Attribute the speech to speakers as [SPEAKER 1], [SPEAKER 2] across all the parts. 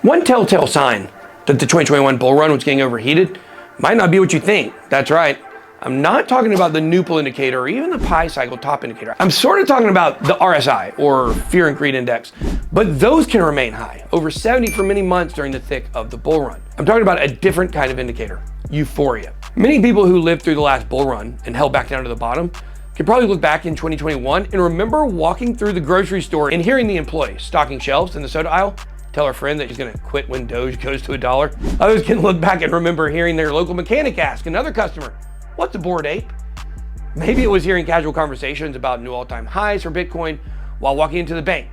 [SPEAKER 1] One telltale sign that the 2021 bull run was getting overheated might not be what you think. That's right. I'm not talking about the Nupal indicator or even the Pi cycle top indicator. I'm sort of talking about the RSI, or Fear and Greed Index, but those can remain high, over 70 for many months during the thick of the bull run. I'm talking about a different kind of indicator, Euphoria. Many people who lived through the last bull run and held back down to the bottom can probably look back in 2021 and remember walking through the grocery store and hearing the employee stocking shelves in the soda aisle tell her friend that she's gonna quit when Doge goes to $1. Others can look back and remember hearing their local mechanic ask another customer, "What's a Bored Ape?" Maybe it was hearing casual conversations about new all-time highs for Bitcoin while walking into the bank.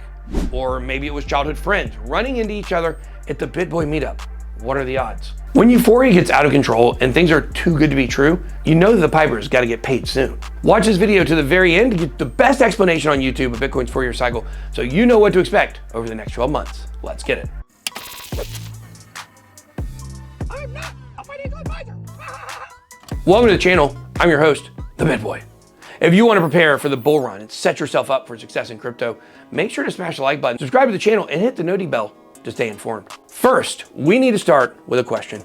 [SPEAKER 1] Or maybe it was childhood friends running into each other at the BitBoy meetup. What are the odds? When Euphoria gets out of control and things are too good to be true, you know that the piper's gotta get paid soon. Watch this video to the very end to get the best explanation on YouTube of Bitcoin's 4-year cycle so you know what to expect over the next 12 months. Let's get it. I'm not a financial advisor. Welcome to the channel. I'm your host, the BitBoy. If you want to prepare for the bull run and set yourself up for success in crypto, make sure to smash the like button, subscribe to the channel, and hit the noti bell to stay informed. First, we need to start with a question.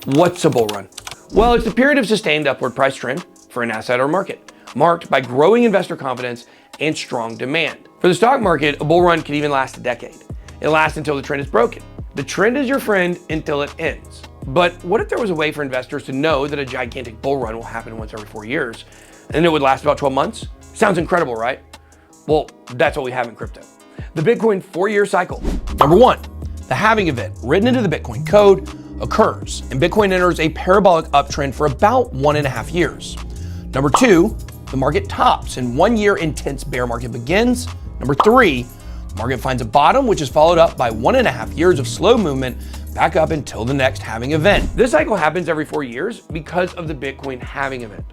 [SPEAKER 1] What's a bull run? Well, it's a period of sustained upward price trend for an asset or market, marked by growing investor confidence and strong demand. For the stock market, a bull run could even last a decade. It lasts until the trend is broken. The trend is your friend until it ends. But what if there was a way for investors to know that a gigantic bull run will happen once every 4 years, and it would last about 12 months? Sounds incredible, right? Well, that's what we have in crypto. The Bitcoin 4-year cycle. Number one, the halving event, written into the Bitcoin code, occurs, and Bitcoin enters a parabolic uptrend for about 1.5 years. Number two, the market tops, and 1 year intense bear market begins. Number three, the market finds a bottom, which is followed up by 1.5 years of slow movement back up until the next halving event. This cycle happens every 4 years because of the Bitcoin halving event.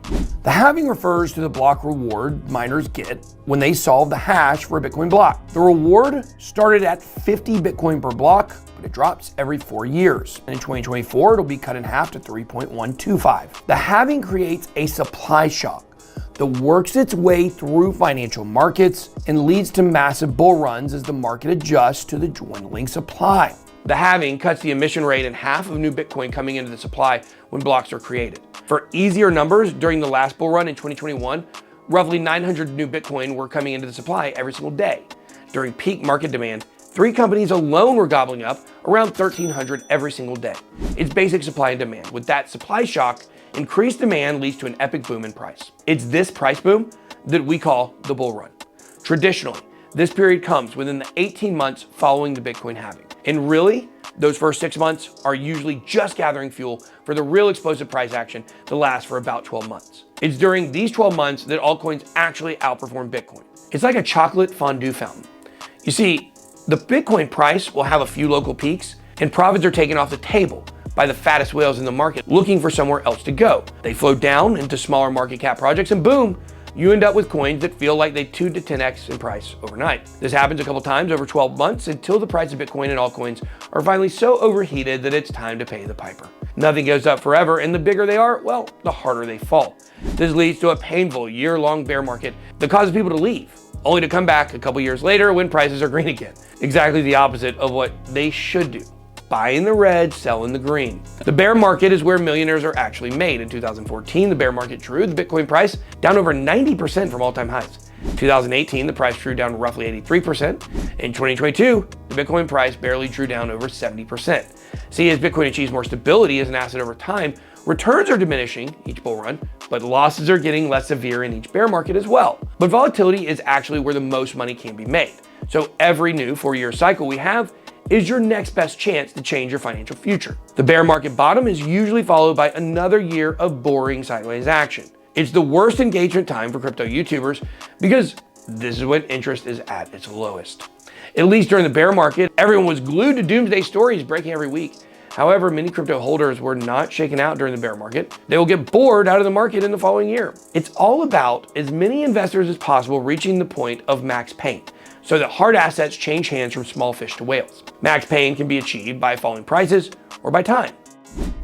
[SPEAKER 1] The halving refers to the block reward miners get when they solve the hash for a Bitcoin block. The reward started at 50 Bitcoin per block, but it drops every 4 years. And in 2024, it'll be cut in half to 3.125. The halving creates a supply shock that works its way through financial markets and leads to massive bull runs as the market adjusts to the dwindling supply. The halving cuts the emission rate in half of new Bitcoin coming into the supply when blocks are created. For easier numbers, during the last bull run in 2021, roughly 900 new Bitcoin were coming into the supply every single day. During peak market demand, 3 companies alone were gobbling up around 1,300 every single day. It's basic supply and demand. With that supply shock, increased demand leads to an epic boom in price. It's this price boom that we call the bull run. Traditionally, this period comes within the 18 months following the Bitcoin halving. And really, those first 6 months are usually just gathering fuel for the real explosive price action that lasts for about 12 months. It's during these 12 months that altcoins actually outperform Bitcoin. It's like a chocolate fondue fountain. You see, the Bitcoin price will have a few local peaks and profits are taken off the table by the fattest whales in the market looking for somewhere else to go. They flow down into smaller market cap projects and boom, you end up with coins that feel like they 2 to 10x in price overnight. This happens a couple times over 12 months until the price of Bitcoin and altcoins are finally so overheated that it's time to pay the piper. Nothing goes up forever, and the bigger they are, well, the harder they fall. This leads to a painful year-long bear market that causes people to leave, only to come back a couple years later when prices are green again. Exactly the opposite of what they should do. Buy in the red, sell in the green. The bear market is where millionaires are actually made. In 2014, the bear market drew the Bitcoin price down over 90% from all-time highs. In 2018, the price drew down roughly 83%. In 2022, the Bitcoin price barely drew down over 70%. See, as Bitcoin achieves more stability as an asset over time, returns are diminishing each bull run, but losses are getting less severe in each bear market as well. But volatility is actually where the most money can be made. So every new 4-year cycle we have is your next best chance to change your financial future. The bear market bottom is usually followed by another year of boring sideways action. It's the worst engagement time for crypto YouTubers because this is when interest is at its lowest. At least during the bear market, everyone was glued to doomsday stories breaking every week. However, many crypto holders were not shaken out during the bear market. They will get bored out of the market in the following year. It's all about as many investors as possible reaching the point of max pain, so that hard assets change hands from small fish to whales. Max pain can be achieved by falling prices or by time.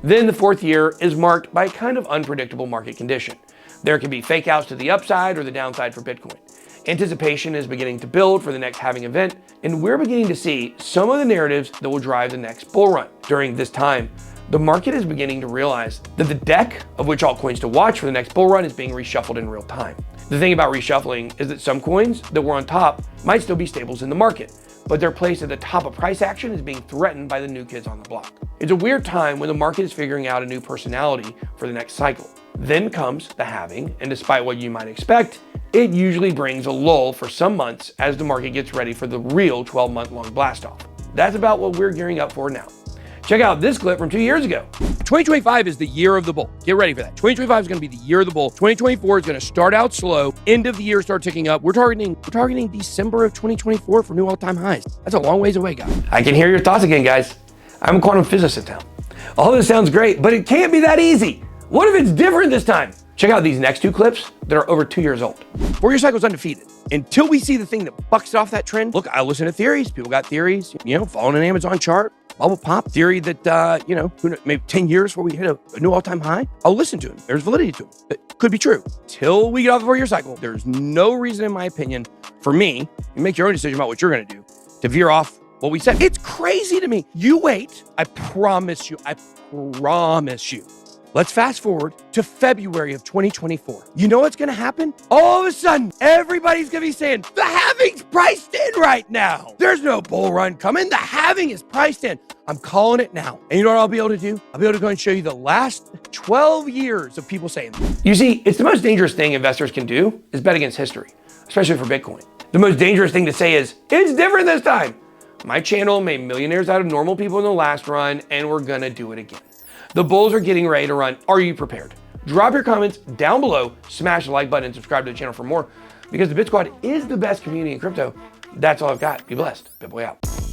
[SPEAKER 1] Then the 4th year is marked by a kind of unpredictable market condition. There can be fake outs to the upside or the downside for Bitcoin. Anticipation is beginning to build for the next halving event, and we're beginning to see some of the narratives that will drive the next bull run. During this time, the market is beginning to realize that the deck of which altcoins to watch for the next bull run is being reshuffled in real time. The thing about reshuffling is that some coins that were on top might still be staples in the market, but their place at the top of price action is being threatened by the new kids on the block. It's a weird time when the market is figuring out a new personality for the next cycle. Then comes the halving, and despite what you might expect, it usually brings a lull for some months as the market gets ready for the real 12-month-long blast off. That's about what we're gearing up for now. Check out this clip from 2 years ago. 2025 is the year of the bull. Get ready for that. 2025 is going to be the year of the bull. 2024 is going to start out slow. End of the year start ticking up. We're targeting December of 2024 for new all-time highs. That's a long ways away, guys. I can hear your thoughts again, guys. I'm a quantum physicist now. All this sounds great, but it can't be that easy. What if it's different this time? Check out these next two clips that are over 2 years old. 4 year cycle's undefeated. Until we see the thing that bucks off that trend, look, I listen to theories. People got theories, following an Amazon chart, bubble pop theory that, maybe 10 years before we hit a new all-time high. I'll listen to them. There's validity to them. It could be true. Till we get off the 4 year cycle, there's no reason, in my opinion, for me, you make your own decision about what you're going to do, to veer off what we said. It's crazy to me. You wait. I promise you. Let's fast forward to February of 2024. You know what's going to happen? All of a sudden, everybody's going to be saying, the halving's priced in right now. There's no bull run coming. The halving is priced in. I'm calling it now. And you know what I'll be able to do? I'll be able to go and show you the last 12 years of people saying that. You see, it's the most dangerous thing investors can do is bet against history, especially for Bitcoin. The most dangerous thing to say is, it's different this time. My channel made millionaires out of normal people in the last run, and we're going to do it again. The bulls are getting ready to run. Are you prepared? Drop your comments down below, smash the like button, and subscribe to the channel for more, because the Bit Squad is the best community in crypto. That's all I've got. Be blessed. BitBoy out.